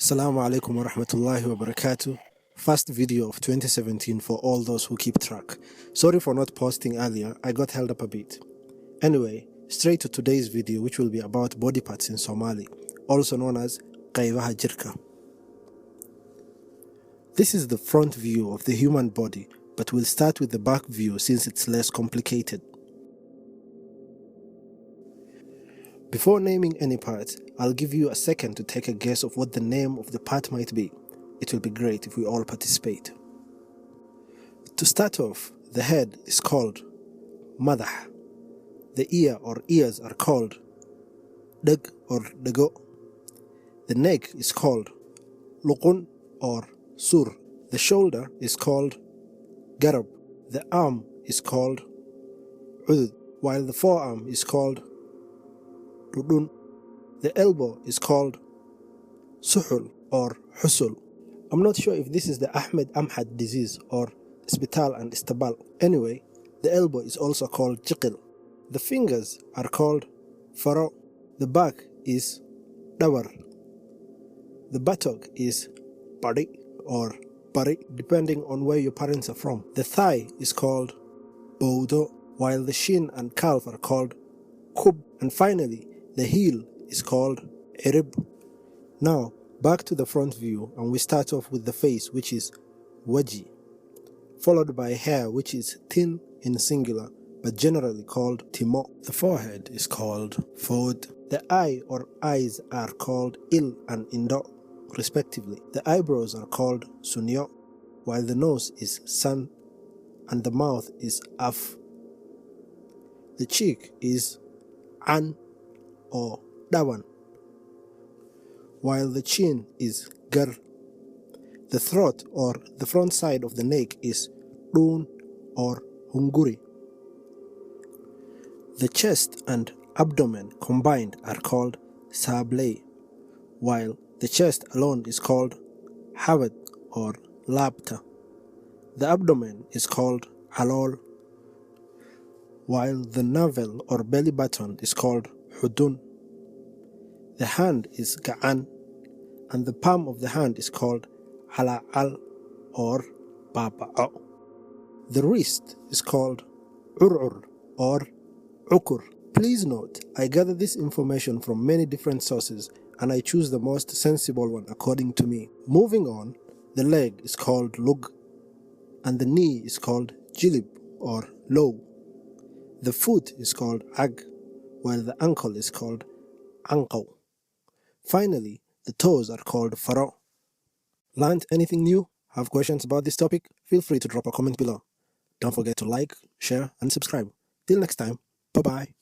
Assalamu alaikum wa rahmatullahi wa barakatuh. First video of 2017 for all those who keep track. Sorry for not posting earlier, I got held up a bit. Anyway, straight to today's video, which will be about body parts in Somali, also known as Qaybaha Jirka. This is the front view of the human body, but we'll start with the back view since it's less complicated. Before naming any part, I'll give you a second to take a guess of what the name of the part might be. It will be great if we all participate. To start off, the head is called madah. The ear or ears are called dag or dago. The neck is called luqun or sur. The shoulder is called garab. The arm is called udud, while the forearm is called rudun. The elbow is called suhul or husul. I'm not sure if this is the Ahmed Amhad disease or Spital and Istabal. Anyway, the elbow is also called jiqil. The fingers are called faro. The back is dawar. The buttock is bari or bari, depending on where your parents are from. The thigh is called bowdo, while the shin and calf are called kub. And finally, the heel is called erib. Now, back to the front view, and we start off with the face, which is waji, followed by hair, which is tin in singular, but generally called timo. The forehead is called fod. The eye or eyes are called il and indo, respectively. The eyebrows are called sunyo, while the nose is san, and the mouth is af. The cheek is an or dawan, while the chin is gar. The throat or the front side of the neck is dun or hunguri. The chest and abdomen combined are called sablay, while the chest alone is called hawat or labta. The abdomen is called halol, while the navel or belly button is called hudun. The hand is ga'an, and the palm of the hand is called hala'al or baba'o. The wrist is called ur'ur or ukur. Please note, I gather this information from many different sources and I choose the most sensible one according to me. Moving on, the leg is called lug, and the knee is called jilib or low. The foot is called ag, while the ankle is called anqaw. Finally, the toes are called faro. Learned anything new? Have questions about this topic? Feel free to drop a comment below. Don't forget to like, share, and subscribe. Till next time, bye-bye.